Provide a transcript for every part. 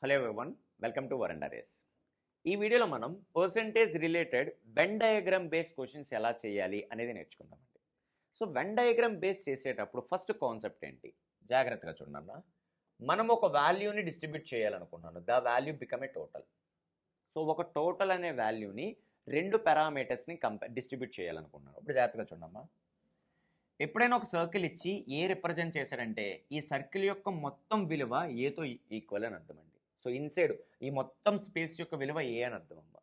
Hello everyone, welcome to వరండా race. ఈ వీడియోలో మనం percentage related Venn diagram base questions ఎలా చేయాలి అనేది నేర్చుకుందామండి. సో వెన్ డయాగ్రామ్ బేస్ చేసేటప్పుడు ఫస్ట్ కాన్సెప్ట్ ఏంటి జాగ్రత్తగా చూడన్నా. మనం ఒక వాల్యూని డిస్ట్రిబ్యూట్ చేయాలనుకున్నాను. The value become a total. So ఒక టోటల్ అనే వాల్యూని రెండు పారామీటర్స్ని డిస్ట్రిబ్యూట్ చేయాలనుకున్నాను. ఇప్పుడు జాగ్రత్తగా చూడమ్మా. ఎప్పుడైనా ఒక సర్కిల్ ఇచ్చి ఏ రిప్రజెంట్ చేశారంటే ఈ సర్కిల్ యొక్క మొత్తం విలువ ఏతో ఈక్వల్ అని అర్థం అండి. సో ఇన్సైడ్ ఈ మొత్తం స్పేస్ యొక్క విలువ ఏ అని అర్థం అమ్మ.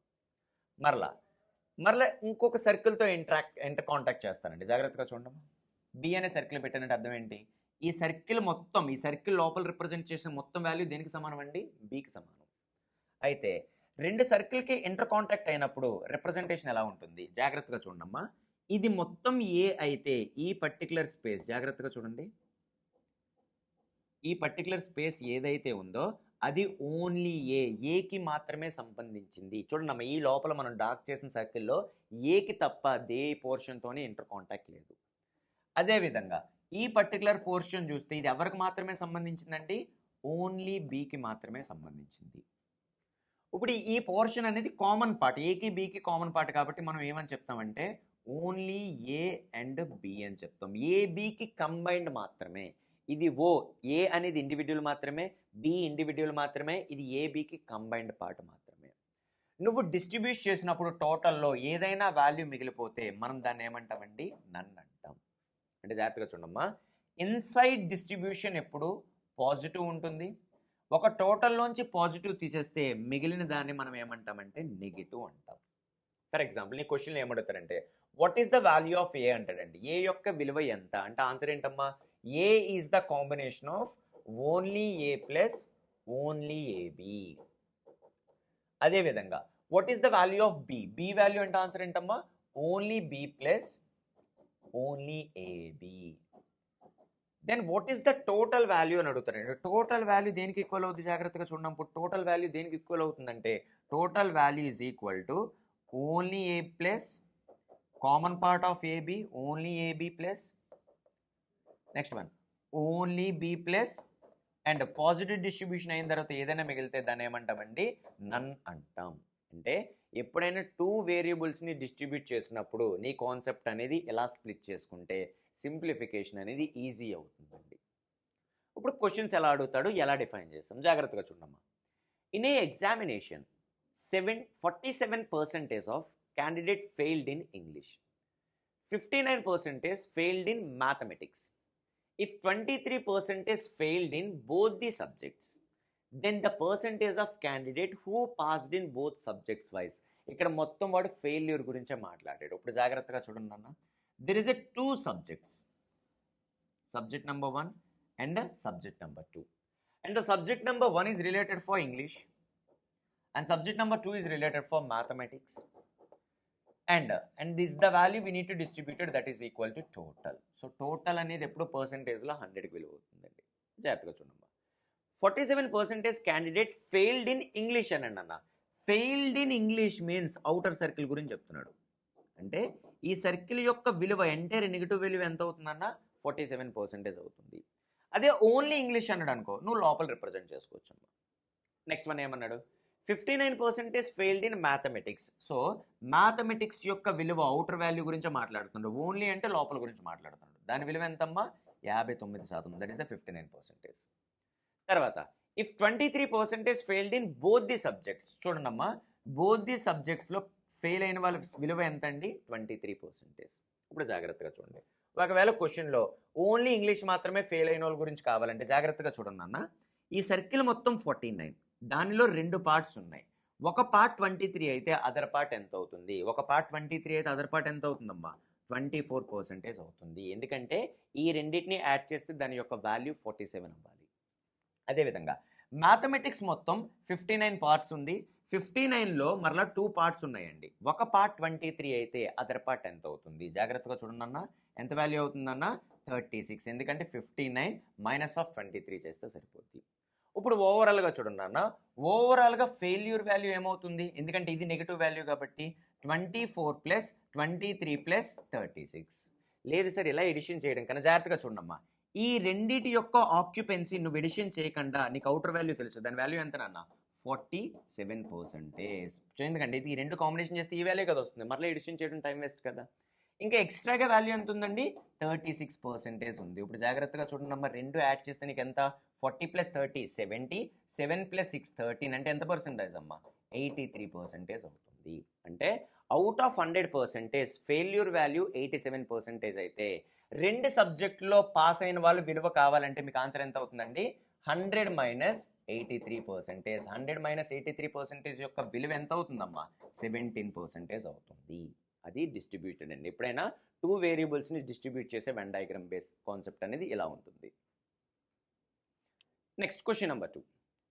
మరలా ఇంకొక సర్కిల్తో ఇంటర్ కాంటాక్ట్ చేస్తానండి. జాగ్రత్తగా చూడమ్మా. బి అనే సర్కిల్ పెట్టానంటే అర్థం ఏంటి? ఈ సర్కిల్ లోపల రిప్రజెంట్ చేసిన మొత్తం వాల్యూ దేనికి సమానం అండి? బికి సమానం. అయితే రెండు సర్కిల్కి ఇంటర్ కాంటాక్ట్ అయినప్పుడు రిప్రజెంటేషన్ ఎలా ఉంటుంది? జాగ్రత్తగా చూడమ్మా. ఇది మొత్తం ఏ అయితే ఈ పర్టికులర్ స్పేస్, జాగ్రత్తగా చూడండి, ఈ పర్టికులర్ స్పేస్ ఏదైతే ఉందో అది ఓన్లీ ఏకి మాత్రమే సంబంధించింది. చూడండి అమ్మ, ఈ లోపల మనం డార్క్ చేసిన సర్కిల్లో ఏకి తప్ప దే పోర్షన్తోనే ఇంటర్ కాంటాక్ట్ లేదు. అదేవిధంగా ఈ పర్టికులర్ పోర్షన్ చూస్తే ఇది ఎవరికి మాత్రమే సంబంధించిందండి? ఓన్లీ బికి మాత్రమే సంబంధించింది. ఇప్పుడు ఈ పోర్షన్ అనేది కామన్ పార్ట్, ఏకి బికి కామన్ పార్ట్ కాబట్టి మనం ఏమని చెప్తామంటే ఓన్లీ ఏ అండ్ బి అని చెప్తాం. ఏబికి కంబైన్డ్ మాత్రమే. ఇది ఏ అనేది ఇండివిజువల్ మాత్రమే, బి ఇండివిజువల్ మాత్రమే, ఇది ఏబికి కంబైన్డ్ పార్ట్ మాత్రమే. నువ్వు డిస్ట్రిబ్యూట్ చేసినప్పుడు టోటల్లో ఏదైనా వాల్యూ మిగిలిపోతే మనం దాన్ని ఏమంటామండి? నన్ అంటాం. అంటే జాగ్రత్తగా చూడమ్మా, ఇన్సైడ్ డిస్ట్రిబ్యూషన్ ఎప్పుడు పాజిటివ్ ఉంటుంది. ఒక టోటల్లోంచి పాజిటివ్ తీసేస్తే మిగిలిన దాన్ని మనం ఏమంటామంటే నెగిటివ్ అంటాం. ఫర్ ఎగ్జాంపుల్ నీ క్వశ్చన్లో ఏమడుగుతారంటే what is the value of A అంటాడండి. ఏ యొక్క విలువ ఎంత అంటే ఆన్సర్ ఏంటమ్మా? A is the combination of only A plus only AB. అదేవిధంగా what is the value of B? B వాల్యూ అంటే ఆన్సర్ ఏంటమ్మా? Only B plus only AB. Then what is the total value అని అడుగుతారండి. టోటల్ వాల్యూ దేనికి equal అవుతుంది? జాగ్రత్తగా చూడడం. ఇప్పుడు టోటల్ వాల్యూ దేనికి ఈక్వల్ అవుతుందంటే total value is equal to only A plus common part of AB only AB plus next one only B plus and positive distribution అయిన తర్వాత ఏదైనా మిగిలితే దాన్ని ఏమంటామండి? నన్ అంటాం. అంటే ఎప్పుడైనా టూ వేరియబుల్స్ని డిస్ట్రిబ్యూట్ చేసినప్పుడు నీ కాన్సెప్ట్ అనేది ఎలా స్ప్లిట్ చేసుకుంటే సింప్లిఫికేషన్ అనేది ఈజీ అవుతుందండి. ఇప్పుడు క్వశ్చన్స్ ఎలా అడుగుతాడు, ఎలా డిఫైన్ చేస్తాం? జాగ్రత్తగా చూడమ్మా. In a examination 47% of candidate failed in English, 59% failed in mathematics. If 23% failed in both the subjects, then the percentage of candidate who passed in both subjects wise. ఇక్కడ మొత్తం వాడు ఫెయిల్యూర్ గురించే మాట్లాడాడు. ఇప్పుడు జాగ్రత్తగా చూడండి అన్న. There is a 2 subjects, subject number 1 and subject number 2, and the subject number 1 is related for English and subject number 2 is related for mathematics, and this is the value we need to distribute it, that is equal to total. So total అనేది ఎప్పుడు పర్సెంటేజ్లో 100కి విలువ అవుతుందండి. జాగ్రత్తగా చూడమ్మా. 47% candidate failed in English అనండి అన్న. Failed in English means outer circle గురించి చెప్తున్నాడు. అంటే ఈ సర్కిల్ యొక్క విలువ ఎంటైర్ నెగిటివ్ వాల్యూ ఎంత అవుతుందన్న? 47% అవుతుంది. అదే ఓన్లీ ఇంగ్లీష్ అన్నాడు అనుకో, నువ్వు లోపల రిప్రజెంట్ చేసుకోవచ్చు అమ్మా. నెక్స్ట్ వన్ ఏమన్నాడు? 59% failed in mathematics. So mathematics యొక్క విలువ అవుటర్ వాల్యూ గురించి మాట్లాడుతున్నాడు. ఓన్లీ అంటే లోపల గురించి మాట్లాడుతున్నాడు. దాని విలువ ఎంతమ్మా? 59%. That is the 59%. తర్వాత if 23% failed in both the subjects. చూడండి అమ్మా, బోత్ ది సబ్జెక్ట్స్లో ఫెయిల్ అయిన వాళ్ళ విలువ ఎంత అండి? 23%. ఇప్పుడు జాగ్రత్తగా చూడండి. ఒకవేళ క్వశ్చన్లో ఓన్లీ ఇంగ్లీష్ మాత్రమే ఫెయిల్ అయిన వాళ్ళ గురించి కావాలంటే జాగ్రత్తగా చూడండి అన్న. ఈ సర్కిల్ మొత్తం 49, దానిలో 2 పార్ట్స్ ఉన్నాయి. ఒక పార్ట్ 23 అయితే అదర్ పార్ట్ ఎంత అవుతుంది? ఒక పార్ట్ 23 అయితే అదర్ పార్ట్ ఎంత అవుతుందమ్మా? 24% అవుతుంది. ఎందుకంటే ఈ రెండింటిని యాడ్ చేస్తే దాని యొక్క వాల్యూ 47 అవ్వాలి. అదేవిధంగా మ్యాథమెటిక్స్ మొత్తం 59 పార్ట్స్ ఉంది. 59లో మరలా 2 పార్ట్స్ ఉన్నాయండి. ఒక పార్ట్ 23 అయితే అదర్ పార్ట్ ఎంత అవుతుంది? జాగ్రత్తగా చూడండి అన్న. ఎంత వాల్యూ అవుతుందన్న? 36. ఎందుకంటే 59 మైనస్ ఆఫ్ 23 చేస్తే సరిపోద్ది. ఇప్పుడు ఓవరాల్గా చూడండి అన్న. ఓవరాల్గా ఫెయిల్యూర్ వాల్యూ ఏమవుతుంది? ఎందుకంటే ఇది నెగిటివ్ వాల్యూ కాబట్టి 24 ప్లస్ 23 ప్లస్ 36. లేదు సార్ ఇలా ఎడిషన్ చేయడం కన్నా జాగ్రత్తగా చూడమ్మా. ఈ రెండిటి యొక్క ఆక్యుపెన్సీ నువ్వు ఎడిషన్ చేయకుండా నీకు అవుటర్ వాల్యూ తెలుసు, దాని వాల్యూ ఎంత నాన్న 47%. సో ఎందుకంటే ఇది ఈ రెండు కాంబినేషన్ చేస్తే ఈ వాల్యూ కదా వస్తుంది, మళ్ళీ ఎడిషన్ చేయడం టైం వేస్ట్ కదా. ఇంకా ఎక్స్ట్రాగా వాల్యూ ఎంత ఉందండి 36% ఉంది. ఇప్పుడు జాగ్రత్తగా చూడండి అమ్మ, రెండు యాడ్ చేస్తే నీకు ఎంత 40 + 30 70, 7 + 6 13 అంటే ఎంత పర్సెంటేజ్ అమ్మ 83% అవుతుంది. అంటే అవుట్ ఆఫ్ 100% ఫెయిల్యూర్ వాల్యూ 87% అయితే రెండు సబ్జెక్టులో పాస్ అయిన వాళ్ళు విలువ కావాలంటే మీకు ఆన్సర్ ఎంత అవుతుందండి 100 - 83%. 100 - 83% యొక్క విలువ ఎంత అవుతుందమ్మా 17% అవుతుంది. అది డిస్ట్రిబ్యూటెడ్ అండి. ఎప్పుడైనా టూ వేరియబుల్స్ని డిస్ట్రిబ్యూట్ చేసే వెన్ డయాగ్రామ్ బేస్ కాన్సెప్ట్ అనేది ఇలా ఉంటుంది. Next question number 2.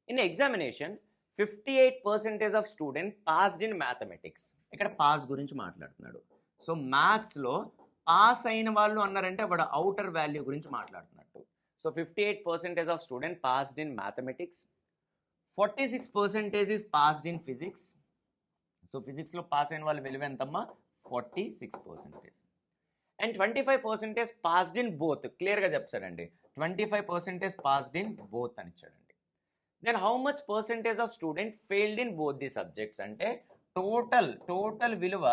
In examination 58% of student passed in mathematics. ఇక్కడ పాస్ గురించి మాట్లాడుతున్నాడు. సో మ్యాథ్స్లో పాస్ అయిన వాళ్ళు అన్నారంటే వాడు అవుటర్ వాల్యూ గురించి మాట్లాడుతున్నట్టు. So 58% of student passed in mathematics, 46% is passed in physics. So ఫిజిక్స్లో పాస్ అయిన వాళ్ళ విలువ ఎంతమ్మా 46%. And 25% passed in both. క్లియర్గా చెప్తాడండి 25% పాస్డ్ ఇన్ బోత్ అని ఇచ్చాడండి. Then how much percentage of student failed in both the subjects అంటే టోటల్ విలువ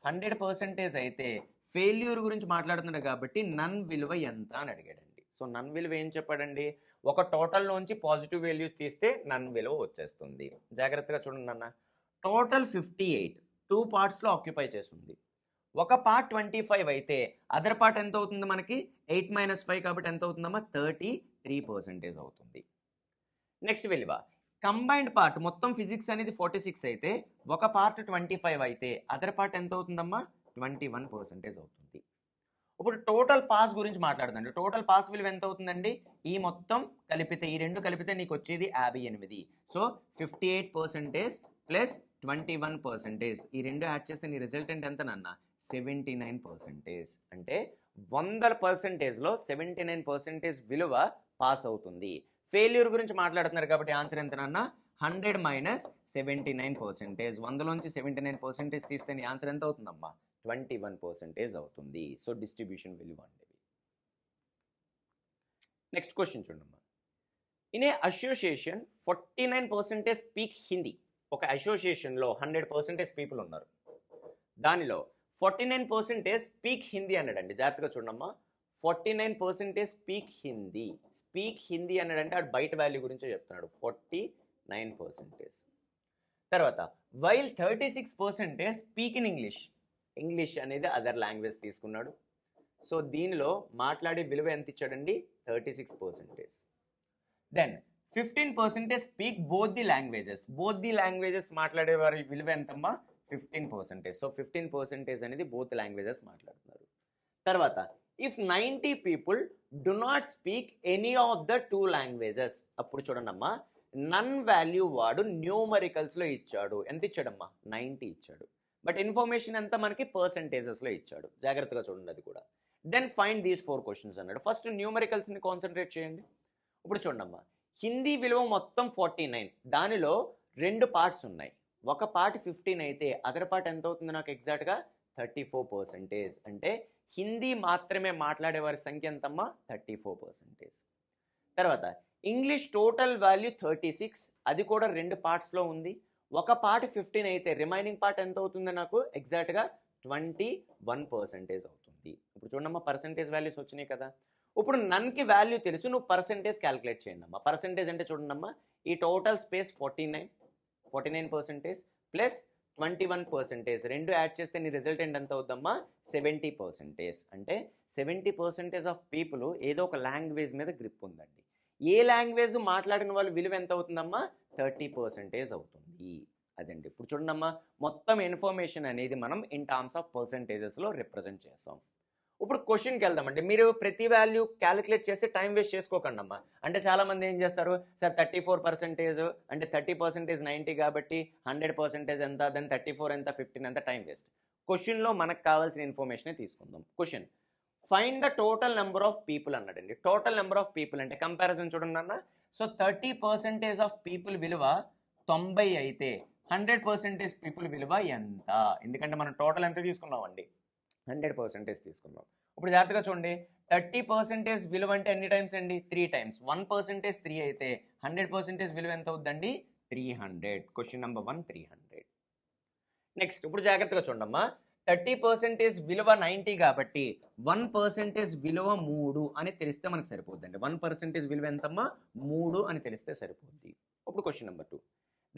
100% అయితే ఫెయిల్యూర్ గురించి మాట్లాడుతున్నాడు కాబట్టి నన్ విలువ ఎంత అని అడిగాడండి. సో నన్ విలువ ఏం చెప్పాడండి, ఒక టోటల్లోంచి పాజిటివ్ వాల్యూ తీస్తే నన్ విలువ వచ్చేస్తుంది. జాగ్రత్తగా చూడండి అన్న, టోటల్ 58 టూ పార్ట్స్లో ఆక్యుపై చేస్తుంది. ఒక పార్ట్ 25 అయితే అదర్ పార్ట్ ఎంత అవుతుంది మనకి 8 - 5 కాబట్టి ఎంత అవుతుందమ్మా 33% అవుతుంది. నెక్స్ట్ విలువ కంబైన్డ్ పార్ట్ మొత్తం ఫిజిక్స్ అనేది 46 అయితే ఒక పార్ట్ 25 అయితే అదర్ పార్ట్ ఎంత అవుతుందమ్మా 21% అవుతుంది. ఇప్పుడు టోటల్ పాస్ గురించి మాట్లాడుతుంది. టోటల్ పాస్ విలువ ఎంత అవుతుందండి, ఈ మొత్తం కలిపితే ఈ రెండు కలిపితే నీకు వచ్చేది 58. సో 58% ప్లస్ 21%, ఈ రెండు యాడ్ చేస్తే నీ రిజల్టెంట్ ఎంత నాన్న 79%. అంటే 100%లో 79% విలువ పాస్ అవుతుంది. ఫెయిల్యూర్ గురించి మాట్లాడుతున్నారు కాబట్టి ఆన్సర్ ఎంత నాన్న 100 - 79%. 100లోంచి 79% తీస్తే నీ ఆన్సర్ ఎంత అవుతుందమ్మా 21% అవుతుంది. సో డిస్ట్రిబ్యూషన్ విలువ అండి. నెక్స్ట్ క్వశ్చన్ చూడమ్మా. In a association 49% speak Hindi. ఒక అసోసియేషన్లో 100% పీపుల్ ఉన్నారు, దానిలో 49% స్పీక్ హిందీ అన్నాడండి. జాగ్రత్తగా చూడమ్మా, 49% స్పీక్ హిందీ అన్నాడంటే ఆడు బయట వాల్యూ గురించే చెప్తున్నాడు 49%. తర్వాత వైల్ 36% స్పీక్ ఇన్ ఇంగ్లీష్ అనేది అదర్ లాంగ్వేజ్ తీసుకున్నాడు. సో దీనిలో మాట్లాడే విలువ ఎంత ఇచ్చాడండి 36%. Then 15% speak both the languages మాట్లాడే వారి విలువ ఎంతమ్మా 15%. సో 15% అనేది బోత్ లాంగ్వేజెస్ మాట్లాడుతున్నారు. తర్వాత if 90 people do not speak any of the two languages, అప్పుడు చూడండి అమ్మా నన్ వాల్యూ వాడు న్యూమరికల్స్లో ఇచ్చాడు. ఎంత ఇచ్చాడమ్మా 90 ఇచ్చాడు. బట్ ఇన్ఫర్మేషన్ ఎంత మనకి పర్సంటేజెస్లో ఇచ్చాడు. జాగ్రత్తగా చూడండి అది కూడా. దెన్ ఫైండ్ దీస్ 4 క్వశ్చన్స్ అన్నాడు. ఫస్ట్ న్యూమరికల్స్ని కాన్సన్ట్రేట్ చేయండి. ఇప్పుడు చూడమ్మా, హిందీ విలువ మొత్తం 49, దానిలో రెండు పార్ట్స్ ఉన్నాయి. ఒక పార్ట్ 15 అయితే అదర్ పార్ట్ ఎంత అవుతుంది నాకు ఎగ్జాక్ట్గా 34%. అంటే హిందీ మాత్రమే మాట్లాడే వారి సంఖ్య ఎంతమ్మా 34%. తర్వాత ఇంగ్లీష్ టోటల్ వాల్యూ 36, అది కూడా రెండు పార్ట్స్లో ఉంది. ఒక పార్ట్ 15 అయితే రిమైనింగ్ పార్ట్ ఎంత అవుతుంది నాకు ఎగ్జాక్ట్గా 21% అవుతుంది. ఇప్పుడు చూడమ్మా పర్సంటేజ్ వాల్యూస్ వచ్చినాయి కదా. ఇప్పుడు నన్కి వాల్యూ తెలుసు, నువ్వు పర్సంటేజ్ క్యాలిక్యులేట్ చేయండి అమ్మా. పర్సంటేజ్ అంటే చూడండి అమ్మా, ఈ టోటల్ స్పేస్ 49% ప్లస్ 21%, రెండు యాడ్ చేస్తే నీ రిజల్టెంట్ ఎంత అవుద్దమ్మా 70%. అంటే 70% ఆఫ్ పీపుల్ ఏదో ఒక లాంగ్వేజ్ మీద గ్రిప్ ఉందండి. ఏ లాంగ్వేజ్ మాట్లాడిన వాళ్ళు విలువ ఎంత అవుతుందమ్మా 30% అవుతుంది. అదండి. ఇప్పుడు చూడండి అమ్మా, మొత్తం ఇన్ఫర్మేషన్ అనేది మనం ఇన్ టర్మ్స్ ఆఫ్ పర్సంటేజెస్లో రిప్రజెంట్ చేస్తాం. ఇప్పుడు క్వశ్చన్కి వెళ్దామండి. మీరు ప్రతి వాల్యూ క్యాలిక్యులేట్ చేసి టైం వేస్ట్ చేసుకోకండి అమ్మా. అంటే చాలామంది ఏం చేస్తారు, సార్ 34% అంటే 30% 90 కాబట్టి 100% ఎంత, దెన్ 34 ఎంత 15 ఎంత, టైం వేస్ట్. క్వశ్చన్లో మనకు కావాల్సిన ఇన్ఫర్మేషన్ తీసుకుందాం. Question find the total number of people అన్నాడండి. టోటల్ నెంబర్ ఆఫ్ పీపుల్ అంటే కంపారిజన్ చూడండి అన్న. సో 30% ఆఫ్ పీపుల్ విలువ 90 అయితే 100% పీపుల్ విలువ ఎంత? ఎందుకంటే మనం టోటల్ ఎంత తీసుకున్నామండి 100% తీసుకున్నాం. ఇప్పుడు జాగ్రత్తగా చూడండి, 30% విలువ అంటే ఎన్ని టైమ్స్ అండి? 3 టైమ్స్. 1% 3 అయితే 100% విలువ ఎంత అవుద్దండి? 300. Question number 1 300. నెక్స్ట్ ఇప్పుడు జాగ్రత్తగా చూడమ్మా, 30% విలువ 90 కాబట్టి 1% విలువ 3 అని తెలిస్తే మనకు సరిపోద్దండి. 1% విలువ ఎంతమ్మా? 3 అని తెలిస్తే సరిపోద్ది. ఇప్పుడు question number 2,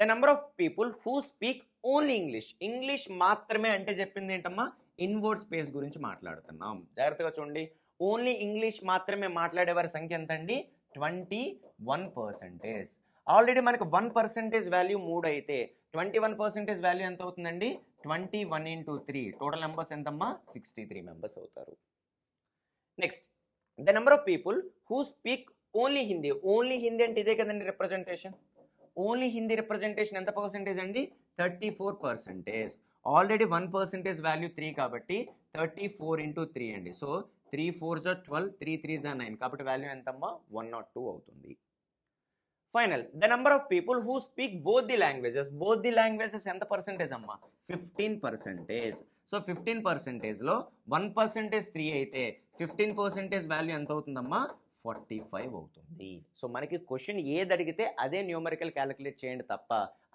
the number of people who speak only English. English మాత్రమే అంటే చెప్పింది ఏంటమ్మా? ఇన్వర్డ్ స్పేస్ గురించి మాట్లాడుతున్నాం. జాగ్రత్తగా చూడండి, ఓన్లీ ఇంగ్లీష్ మాత్రమే మాట్లాడే వారి సంఖ్య ఎంత అండి? 21%. ఆల్రెడీ మనకు 1% వాల్యూ 3 అయితే 21% వాల్యూ ఎంత అవుతుందండి? 21 into 3. టోటల్ నెంబర్స్ ఎంతమ్మా? 63 మెంబర్స్ అవుతారు. Next, the number of people who speak only Hindi. Only Hindi అంటే ఇదే కదండి రిప్రజెంటేషన్. ఓన్లీ హిందీ రిప్రజెంటేషన్ ఎంత పర్సెంటేజ్ అండి? 34%. ఆల్రెడీ 1% వాల్యూ 3 కాబట్టి 34 into 3 అండి. So 3 4s are 12, 3 3s are 9. కాబట్టి వాల్యూ ఎంతమ్మా? 102 అవుతుంది. Final, the number of people who speak both the languages. Both the languages ఎంత పర్సెంటేజ్ అమ్మా? 15%. సో 15%లో 1% 3 అయితే 15% వాల్యూ ఎంత అవుతుందమ్మా? 45 అవుతుంది. సో మనకి క్వశ్చన్ ఏది అడిగితే అదే న్యూమరికల్ క్యాలిక్యులేట్ చేయండి తప్ప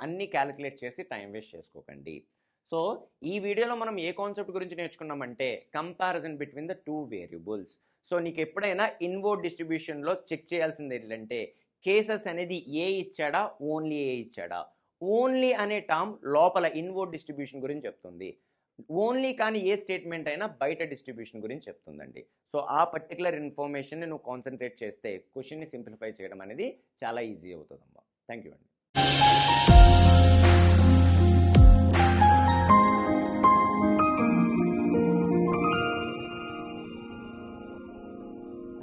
అన్ని క్యాలిక్యులేట్ చేసి టైం వేస్ట్ చేసుకోకండి. సో ఈ వీడియోలో మనం ఏ కాన్సెప్ట్ గురించి నేర్చుకున్నామంటే comparison between the 2 variables. So నీకు ఎప్పుడైనా ఇన్వర్డ్ డిస్ట్రిబ్యూషన్లో చెక్ చేయాల్సింది ఏంటంటే కేసెస్ అనేది ఏ ఇచ్చాడా, ఓన్లీ ఏ ఇచ్చాడా. ఓన్లీ అనే టర్మ్ లోపల ఇన్వర్డ్ డిస్ట్రిబ్యూషన్ గురించి చెప్తుంది. ఓన్లీ కానీ ఏ స్టేట్మెంట్ అయినా బయట డిస్ట్రిబ్యూషన్ గురించి చెప్తుందండి. సో ఆ పర్టికులర్ ఇన్ఫర్మేషన్ని నువ్వు కాన్సన్ట్రేట్ చేస్తే క్వశ్చన్ని సింప్లిఫై చేయడం అనేది చాలా ఈజీ అవుతుందమ్మా. థ్యాంక్ యూ అండి.